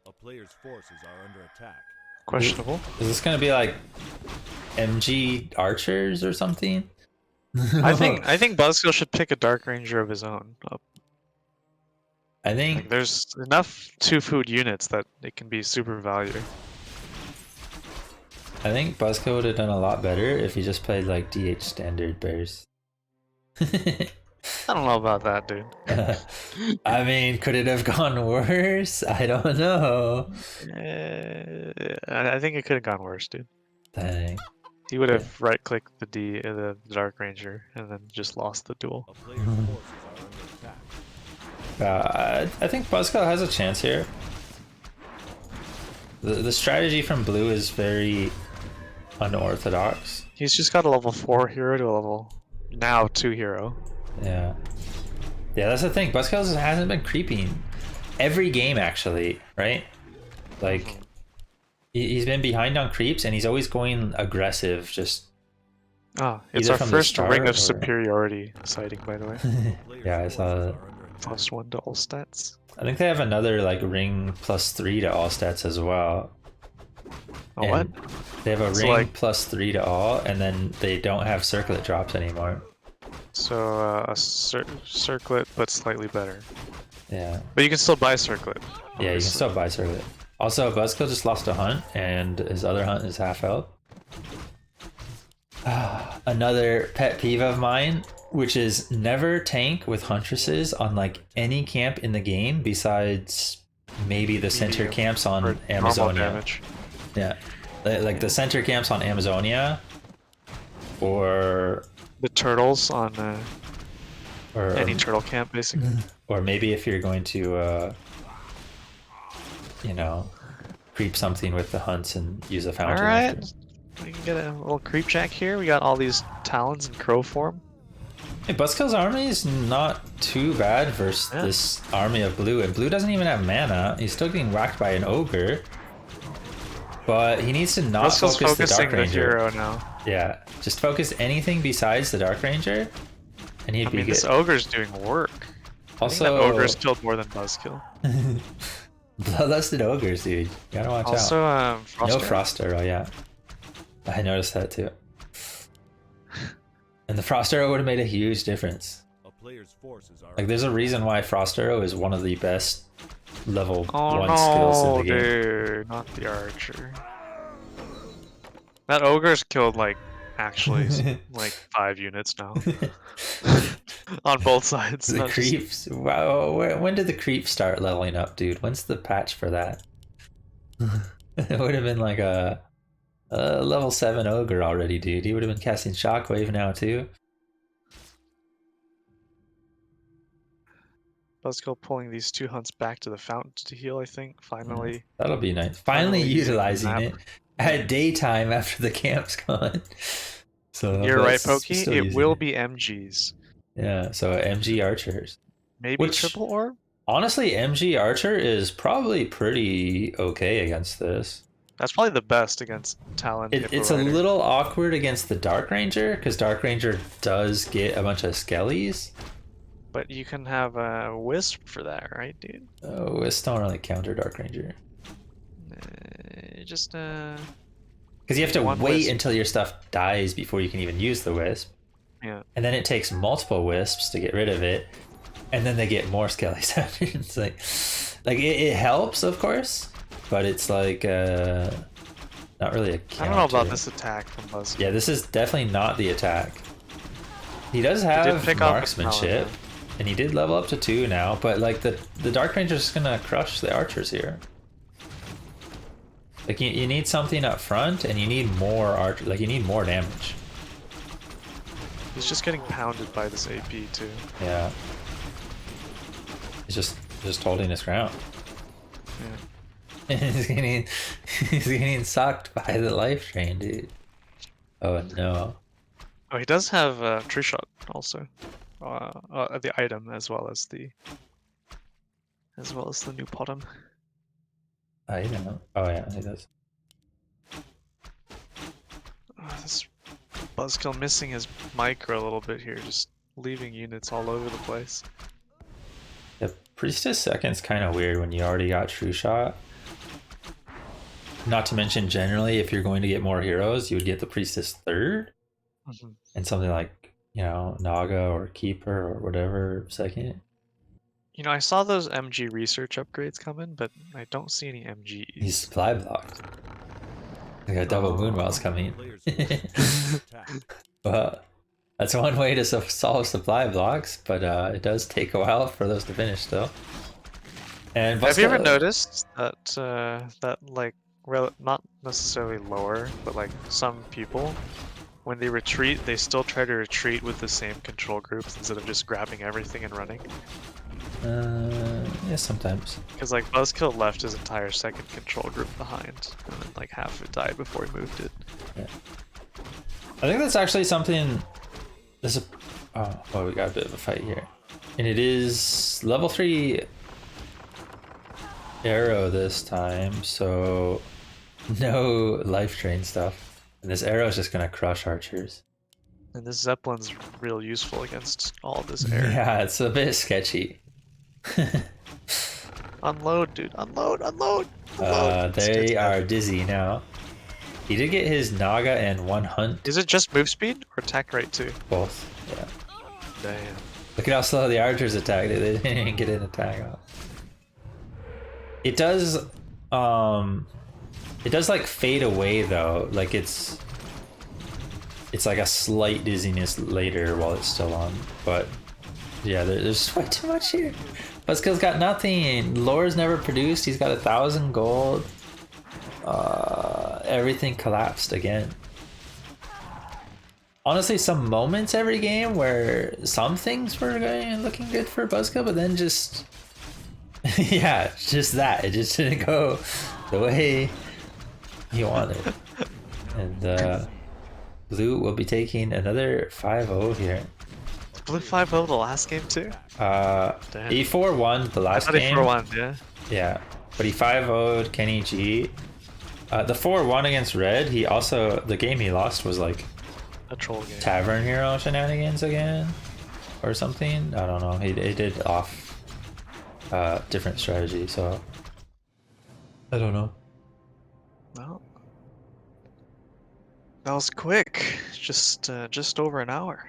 A player's forces are under attack. Questionable. Is this gonna be like MG archers or something? I think Buzzkill should pick a Dark Ranger of his own. I Like, think there's enough 2 food units that it can be super value. Buzzkill would have done a lot better if he just played like DH standard bears. I don't know about that, dude. I mean, could it have gone worse? I don't know. I think it could have gone worse, dude. Dang. He would have right-clicked the Dark Ranger and then just lost the duel. A player's forces are under attack. I think Buzzkill has a chance here. The strategy from blue is very unorthodox. He's just got a level 4 hero to a level now 2 hero. Yeah. Yeah, that's the thing. Buzzkill hasn't been creeping every game, actually, right? Like, he's been behind on creeps, and he's always going aggressive, just... Ah, it's Either our from the first start ring of or- superiority sighting, by the way. Player's Yeah, I saw forces that. are under attack. +1 to all stats. I think they have another, like, ring +3 to all stats as well. Oh, what? And they have a So, ring like- +3 to all, and then they don't have circlet drops anymore. So, a circlet, but slightly better. Yeah. But you can still buy Circlet. Yeah, you can obviously. still buy Circlet. Also, Buzzkill just lost a hunt, and his other hunt is half health. Another pet peeve of mine, which is never tank with huntresses on like any camp in the game besides maybe the center Medium camps or on normal Amazonia. damage. Yeah, like the center camps on Amazonia, or The turtles on any or, turtle camp, basically. or maybe if you're going to, you know, creep something with the hunts and use a fountain. Alright, after. we can get a little creep check here. We got all these talons in crow form. Hey, Buzzkill's army is not too bad versus this army of blue, and blue doesn't even have mana. He's still getting whacked by an ogre, but he needs to not Buzzkill's focus the focusing Dark the Ranger. hero now. Yeah, just focus anything besides the Dark Ranger, and he'd I be mean, good. this ogre's doing work. I think that Also, ogre's killed more than Buzzkill. bloodlusted ogres, dude. You gotta watch Also, out. Frost No Arrow. Frost Arrow, yeah. I noticed that too. And the Frost Arrow would have made a huge difference. A player's forces are Like, there's a reason why Frost Arrow is one of the best level Oh 1 skills in no, the game. dude, not the archer. That ogre's killed like actually like 5 units now on both sides. The not just- creeps. Wow, when did the creeps start leveling up, dude? When's the patch for that? It would have been like a level 7 ogre already, dude. He would have been casting Shockwave now too. Buzzkill pulling these 2 hunts back to the fountain to heal, I think, finally. That'll be nice. Finally using the utilizing map. it at daytime after the camp's gone. So You're right, that's Pokey. still It using will it. be MGs. Yeah, so MG Archers. Maybe Which- triple orb? Honestly, MG Archer is probably pretty okay against this. That's probably the best against Talon. It's a Hippo Rider. little awkward against the Dark Ranger, because Dark Ranger does get a bunch of skellies. But you can have a Wisp for that, right, dude? Oh, it's not really counter Dark Ranger. Just, Because you have to One wait wisp. until your stuff dies before you can even use the Wisp. yeah. And then it takes multiple Wisps to get rid of it. And then they get more skellies after. It's like it helps, of course, but it's like not really a counter. I don't know about this attack from Buzzkill. Yeah, this is definitely not the attack. He does have pick up a marksmanship, talent, and he did level up to 2 now, but like the Dark Ranger's just gonna crush the archers here. Like you need something up front, and you need more archer. Like you need more damage. He's just getting pounded by this AP too. Yeah. He's just holding his ground. Yeah. he's getting sucked by the life train, dude. Oh no. Oh, he does have Tree Shot also. The item as well as the new bottom. I don't know. Oh yeah, he does. This Buzzkill missing his micro a little bit here, just leaving units all over the place. The Priestess second's kind of weird when you already got True Shot. Not to mention, generally, if you're going to get more heroes, you would get the Priestess third, and something like, you know, Naga or Keeper or whatever second. You know, I saw those MG research upgrades coming, but I don't see any MGs. He's supply blocked. We got double Moonwells coming. player's forces are under attack. Well, that's one way to solve supply blocks, but it does take a while for those to finish, though. And Have you ever Buzzkill- noticed that like not necessarily lower, but like some people, when they retreat, they still try to retreat with the same control groups instead of just grabbing everything and running? Yeah, sometimes. Because like Buzzkill left his entire second control group behind, and then like half of it died before he moved it. I think that's actually something. There's a. Oh, well, we got a bit of a fight here, and it is level 3 arrow this time, so no life drain stuff. And this arrow is just gonna crush archers. And this Zeppelin's real useful against all this air. Yeah, it's a bit sketchy. Unload, dude! Unload! Unload! Unload! They are dizzy now. He did get his Naga and 1 hunt, Is it just move speed or attack rate too? both. Yeah. Damn. Look at how slow the archers attacked it. They didn't even get an attack off. It does like fade away though. Like it's like a slight dizziness later while it's still on. But yeah, there's way too much here. Buzzkill's got nothing. Lore's never produced. He's got 1,000 gold. Everything collapsed again. Honestly, some moments every game where some things were looking good for Buzzkill, but then just yeah, just that. It just didn't go the way he wanted. And Blue will be taking another 5-0 here. Blue 5-0 the last game too? He 4-1 the last game. 4-1, yeah. Yeah, but he 5-0'd Kenny G. The 4-1 against Red, he also, the game he lost was like A troll game. Tavern Hero shenanigans again or something. I don't know. He did off different strategy, so I don't know. Well, that was quick. Just over an hour.